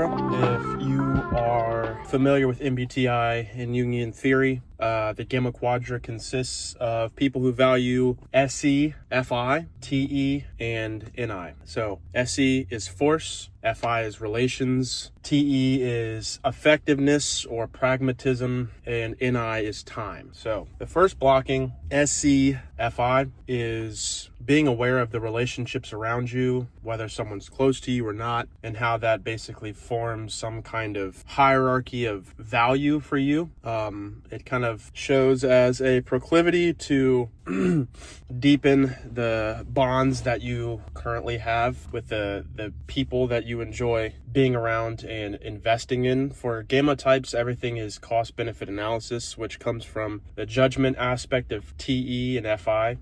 Quadra. If you are familiar with MBTI and Jungian theory, the Gamma Quadra consists of people who value SE, FI, TE, and NI. So SE is force, FI is relations, TE is effectiveness or pragmatism, and NI is time. So the first blocking, SE, FI, is being aware of the relationships around you, whether someone's close to you or not, and how that basically forms some kind of hierarchy of value for you. It kind of shows as a proclivity to deepen the bonds that you currently have with the people that you enjoy being around and investing in. For gamma types, everything is cost-benefit analysis, which comes from the judgment aspect of TE and FI.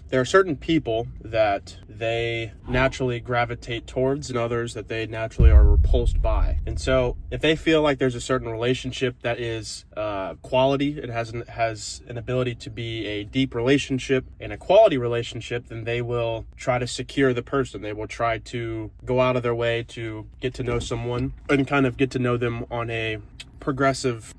There are certain people that they naturally gravitate towards and others that they naturally are repulsed by. And so if they feel like there's a certain relationship that is quality, it has an ability to be a deep relationship and a quality relationship, then they will try to secure the person. They will try to go out of their way to get to know someone and kind of get to know them on a progressive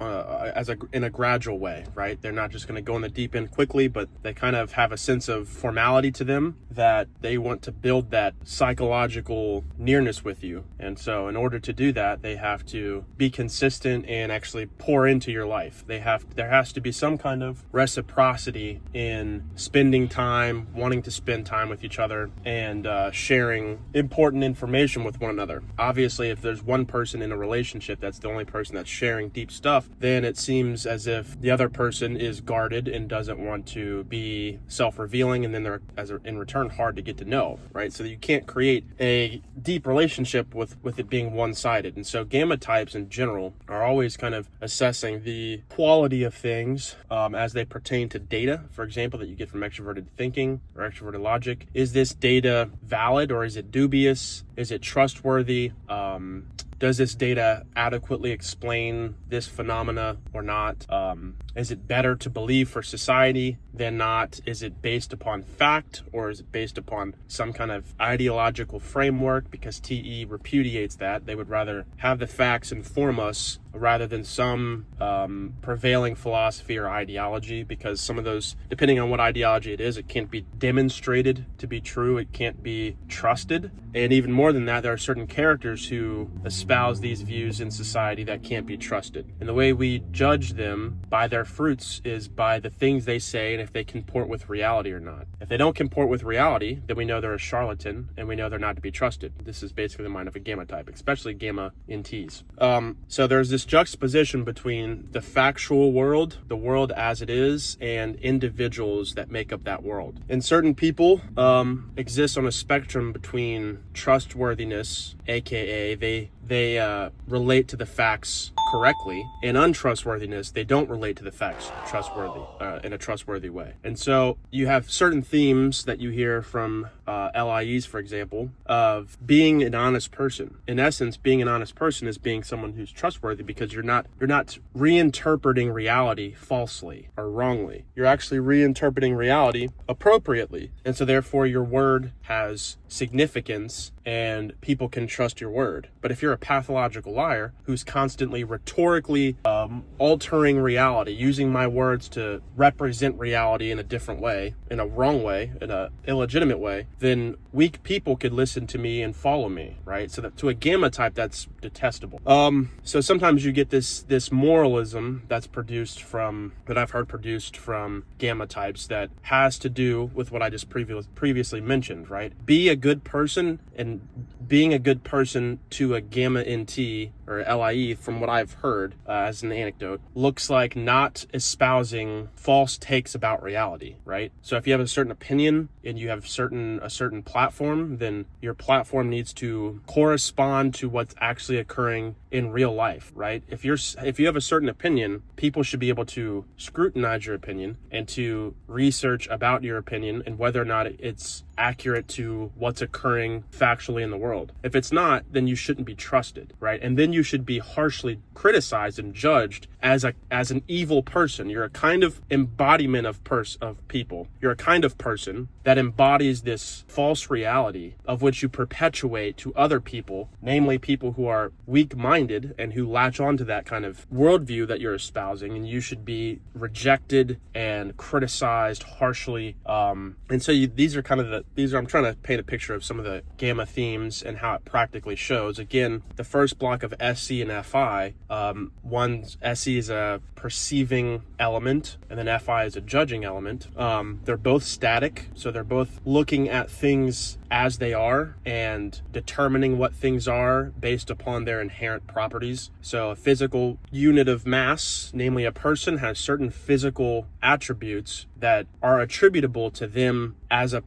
in a gradual way, right? They're not just going to go in the deep end quickly, but they kind of have a sense of formality to them that they want to build that psychological nearness with you. And so in order to do that, they have to be consistent and actually pour into your life. There has to be some kind of reciprocity in spending time, wanting to spend time with each other, and sharing important information with one another. Obviously, if there's one person in a relationship that's the only person that's sharing deep stuff, then it seems as if the other person is guarded and doesn't want to be self-revealing, and then they're in return hard to get to know, right? So you can't create a deep relationship with it being one-sided. And so gamma types in general are always kind of assessing the quality of things as they pertain to data, for example, that you get from extroverted thinking or extroverted logic. Is this data valid or is it dubious? Is it trustworthy? Does this data adequately explain this phenomena or not? Is it better to believe for society than not? Is it based upon fact or is it based upon some kind of ideological framework? Because TE repudiates that. They would rather have the facts inform us rather than some prevailing philosophy or ideology, because some of those, depending on what ideology it is, it can't be demonstrated to be true. It can't be trusted. And even more than that, there are certain characters who espouse these views in society that can't be trusted. And the way we judge them by their fruits is by the things they say and if they comport with reality or not. If they don't comport with reality, then we know they're a charlatan and we know they're not to be trusted. This is basically the mind of a gamma type, especially gamma NTs. So there's this juxtaposition between the factual world, the world as it is, and individuals that make up that world. And certain people exist on a spectrum between trustworthiness, aka they relate to the facts correctly, and untrustworthiness, they don't relate to the facts in a trustworthy way. And so you have certain themes that you hear from LIEs, for example, of being an honest person. In essence, being an honest person is being someone who's trustworthy because you're not reinterpreting reality falsely or wrongly. You're actually reinterpreting reality appropriately. And so therefore your word has significance and people can trust your word. But if you're a pathological liar who's constantly rhetorically altering reality, using my words to represent reality in a different way, in a wrong way, in a illegitimate way, then weak people could listen to me and follow me, right? So that to a gamma type, that's detestable. So sometimes you get this moralism that I've heard produced from gamma types that has to do with what I just previously mentioned, right? Be a good person, and being a good person to a gamma NT or LIE, from what I've heard as an anecdote, looks like not espousing false takes about reality, right? So if you have a certain opinion and you have a certain platform, then your platform needs to correspond to what's actually occurring in real life, right? If you have a certain opinion, people should be able to scrutinize your opinion and to research about your opinion and whether or not it's accurate to what's occurring factually actually in the world? If it's not, then you shouldn't be trusted, right? And then you should be harshly criticized and judged as an evil person. You're a kind of embodiment of people. You're a kind of person that embodies this false reality of which you perpetuate to other people, namely people who are weak-minded and who latch onto that kind of worldview that you're espousing, and you should be rejected and criticized harshly. And so I'm trying to paint a picture of some of the Gamma themes and how it practically shows. Again, the first block of SC and FI, SC is a perceiving element, and then FI is a judging element. They're both static, so they're both looking at things as they are and determining what things are based upon their inherent properties. So a physical unit of mass, namely a person, has certain physical attributes that are attributable to them as a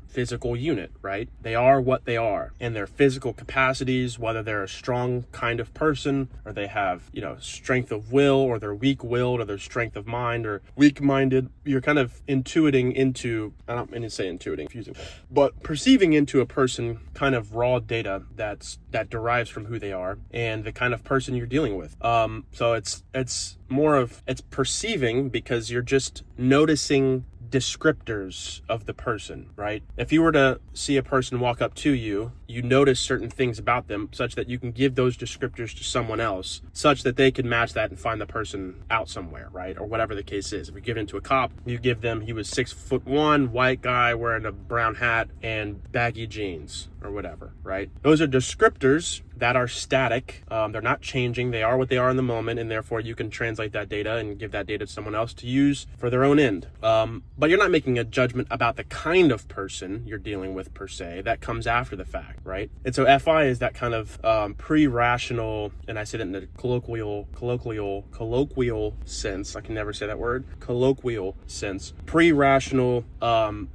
physical unit, right? They are what they are, and their physical capacities, whether they're a strong kind of person or they have, strength of will, or they're weak-willed, or their strength of mind or weak-minded, you're kind of intuiting into, I don't mean to say intuiting, confusing, but perceiving into a person kind of raw data that derives from who they are and the kind of person you're dealing with. So it's perceiving because you're just noticing descriptors of the person, right? If you were to see a person walk up to you, you notice certain things about them such that you can give those descriptors to someone else such that they can match that and find the person out somewhere, right? Or whatever the case is. If you give it to a cop, you give them, he was 6'1", white guy wearing a brown hat and baggy jeans or whatever, right? Those are descriptors that are static. They're not changing. They are what they are in the moment, and therefore you can translate that data and give that data to someone else to use for their own end. But you're not making a judgment about the kind of person you're dealing with per se. That comes after the fact, right? And so FI is that kind of pre-rational, and I say that in a colloquial sense. I can never say that word. Colloquial sense. Pre-rational,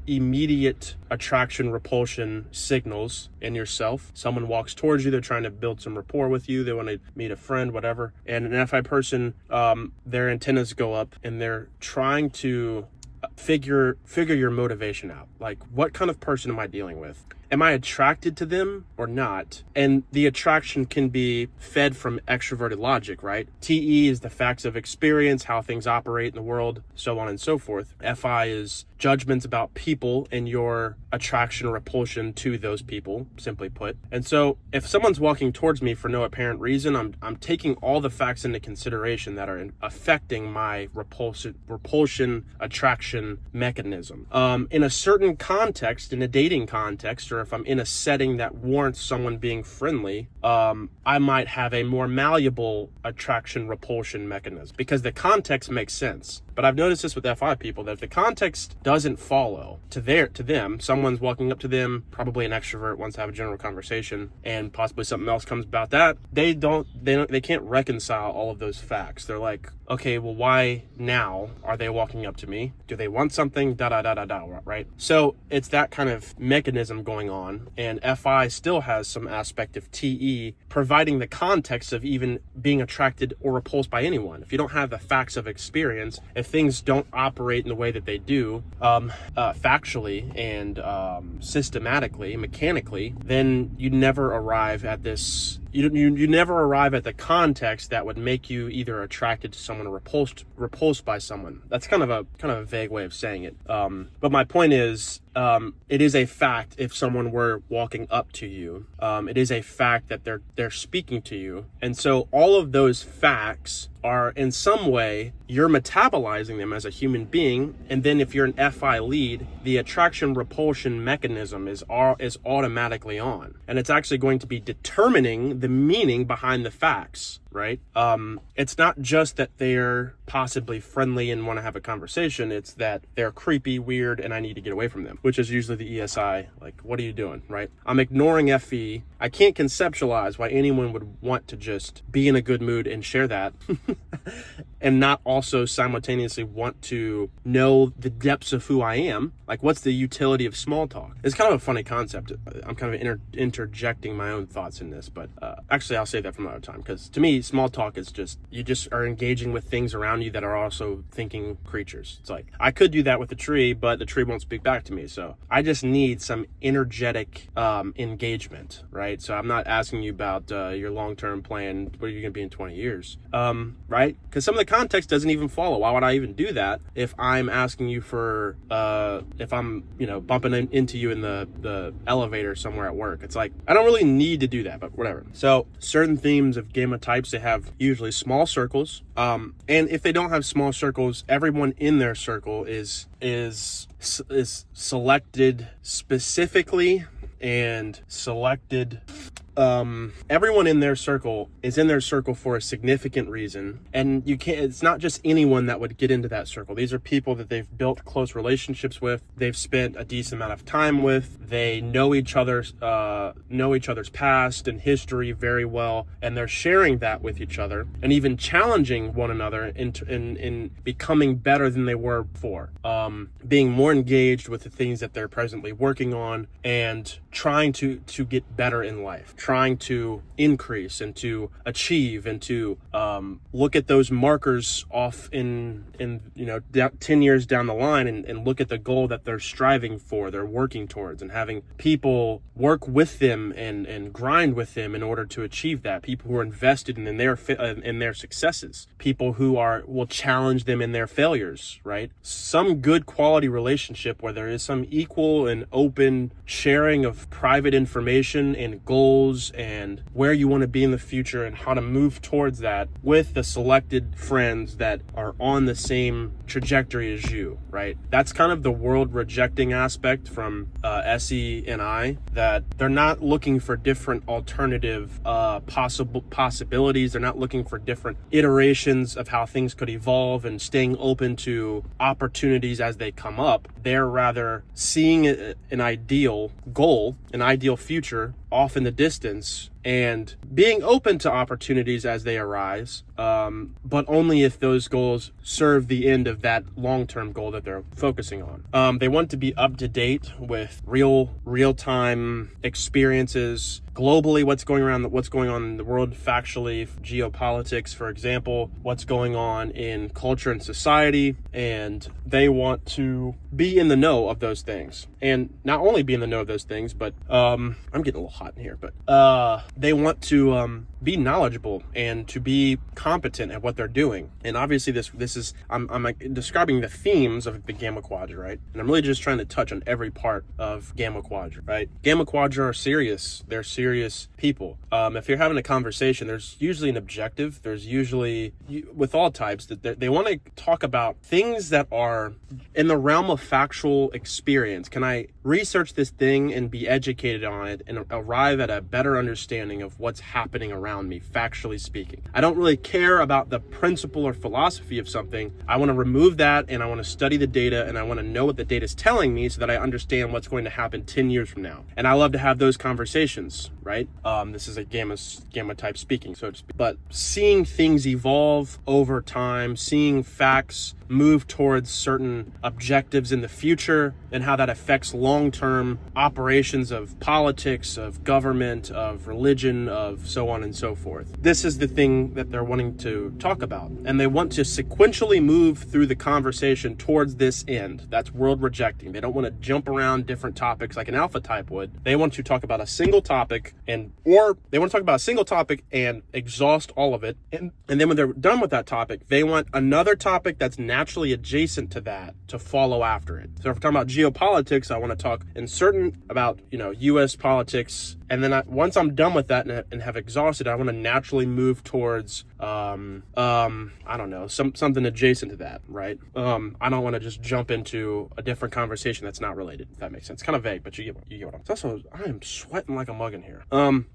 immediate attraction, repulsion signals in yourself. Someone walks towards you, they're trying to build some rapport with you, they want to meet a friend, whatever. And an FI person, their antennas go up and they're trying to figure your motivation out. Like, what kind of person am I dealing with? Am I attracted to them or not? And the attraction can be fed from extroverted logic, right? TE is the facts of experience, how things operate in the world, so on and so forth. FI is judgments about people and your attraction or repulsion to those people, simply put. And so if someone's walking towards me for no apparent reason, I'm taking all the facts into consideration that are affecting my repulsion attraction mechanism. In a certain context, in a dating context, or if I'm in a setting that warrants someone being friendly, I might have a more malleable attraction repulsion mechanism because the context makes sense. But I've noticed this with FI people, that if the context doesn't follow to them, someone's walking up to them, probably an extrovert, wants to have a general conversation, and possibly something else comes about that, they can't reconcile all of those facts. They're like, okay, well, why now are they walking up to me? Do they want something? Right? So it's that kind of mechanism going on, and FI still has some aspect of TE providing the context of even being attracted or repulsed by anyone. If you don't have the facts of experience, if things don't operate in the way that they do, factually and systematically, mechanically, then you never arrive at this. You never arrive at the context that would make you either attracted to someone or repulsed by someone. That's kind of a vague way of saying it. But my point is, it is a fact if someone were walking up to you. It is a fact that they're speaking to you. And so all of those facts are in some way, you're metabolizing them as a human being. And then if you're an FI lead, the attraction repulsion mechanism is automatically on. And it's actually going to be determining the meaning behind the facts, right? It's not just that they're possibly friendly and want to have a conversation. It's that they're creepy, weird, and I need to get away from them, which is usually the ESI. Like, what are you doing, right? I'm ignoring FE. I can't conceptualize why anyone would want to just be in a good mood and share that and not also simultaneously want to know the depths of who I am. Like, what's the utility of small talk? It's kind of a funny concept. I'm kind of interjecting my own thoughts in this, but actually I'll save that for another time, because to me, small talk is just, you just are engaging with things around you that are also thinking creatures. It's like, I could do that with the tree, but the tree won't speak back to me. So I just need some energetic engagement, right? So I'm not asking you about your long-term plan. What are you going to be in 20 years? Right? Because some of the context doesn't even follow. Why would I even do that if I'm asking you for, if I'm, bumping into you in the elevator somewhere at work? It's like, I don't really need to do that, but whatever. So certain themes of gamma types, they have usually small circles. And if they don't have small circles, everyone in their circle is selected specifically and selected. Everyone in their circle is in their circle for a significant reason, and it's not just anyone that would get into that circle. These are people that they've built close relationships with, they've spent a decent amount of time with, they know each other's past and history very well, and they're sharing that with each other and even challenging one another in becoming better than they were before, being more engaged with the things that they're presently working on and trying to get better in life, trying to increase and to achieve and to look at those markers off in 10 years down the line and look at the goal that they're striving for, they're working towards, and having people work with them and grind with them in order to achieve that. People who are invested in their successes, people who will challenge them in their failures, right? Some good quality relationship where there is some equal and open sharing of private information and goals and where you want to be in the future and how to move towards that with the selected friends that are on the same trajectory as you, right? That's kind of the world rejecting aspect from SE and I, that they're not looking for different alternative possibilities. They're not looking for different iterations of how things could evolve and staying open to opportunities as they come up. They're rather seeing an ideal goal, an ideal future off in the distance, and being open to opportunities as they arise, but only if those goals serve the end of that long-term goal that they're focusing on. They want to be up to date with real-time experiences globally, what's going on in the world factually, geopolitics, for example, what's going on in culture and society, and they want to be in the know of those things. And not only be in the know of those things, but I'm getting a little hot in here, but they want to be knowledgeable and to be competent at what they're doing. And obviously this is I'm describing the themes of the Gamma Quadra, right? And I'm really just trying to touch on every part of Gamma Quadra, right? Gamma Quadra are serious. They're serious people. If you're having a conversation, there's usually an objective. There's usually, with all types, that they want to talk about things that are in the realm of factual experience. Can I research this thing and be educated on it and arrive at a better understanding of what's happening around me, factually speaking? I don't really care about the principle or philosophy of something. I want to remove that, and I want to study the data, and I want to know what the data is telling me so that I understand what's going to happen 10 years from now. And I love to have those conversations, right? This is a gamma type speaking, so to speak. But seeing things evolve over time, seeing facts move towards certain objectives in the future, and how that affects long-term operations of politics, of government, of religion, of so on and so forth. This is the thing that they're wanting to talk about. And they want to sequentially move through the conversation towards this end. That's world rejecting. They don't want to jump around different topics like an alpha type would. They want to talk about a single topic or they want to talk about a single topic and exhaust all of it. And then when they're done with that topic, they want another topic that's naturally adjacent to that to follow after it. So if we're talking about geopolitics, I want to talk about U.S. politics. And then once I'm done with that and have exhausted, I want to naturally move towards, I don't know, something adjacent to that, right? I don't want to just jump into a different conversation that's not related, if that makes sense. It's kind of vague, but you get what I'm saying. Also, I am sweating like a mug in here.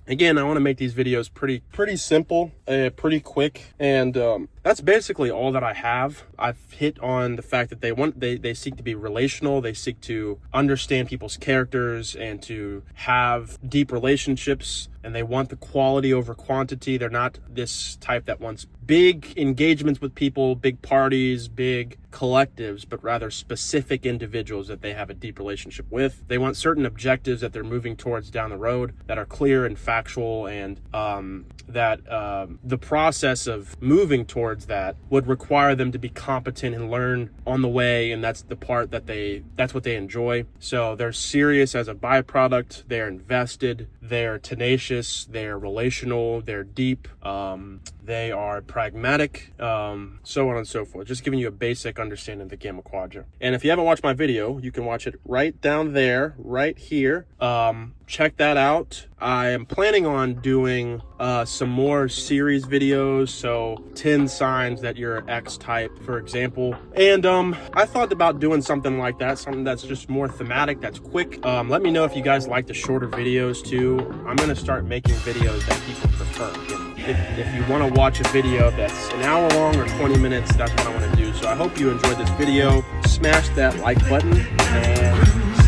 Again, I want to make these videos pretty simple, pretty quick, and that's basically all that I have. I've hit on the fact that they seek to be relational, they seek to understand people's characters and to have deep relationships and they want the quality over quantity. They're not this type that wants big engagements with people, big parties, big collectives, but rather specific individuals that they have a deep relationship with. They want certain objectives that they're moving towards down the road that are clear and factual, and that the process of moving towards that would require them to be competent and learn on the way, and that's the part that that's what they enjoy. So they're serious as a byproduct, they're invested, they're tenacious, they're relational, they're deep, they are pragmatic, so on and so forth. Just giving you a basic understanding of the Gamma Quadra. And if you haven't watched my video, you can watch it right down there, right here. Check that out. I am planning on doing some more series videos, so 10 signs that you're X type, for example. And I thought about doing something like that, something that's just more thematic, that's quick. Let me know if you guys like the shorter videos too. I'm gonna start making videos that people prefer. If you want to watch a video that's an hour long or 20 minutes, that's what I want to do. So I hope you enjoyed this video. Smash that like button and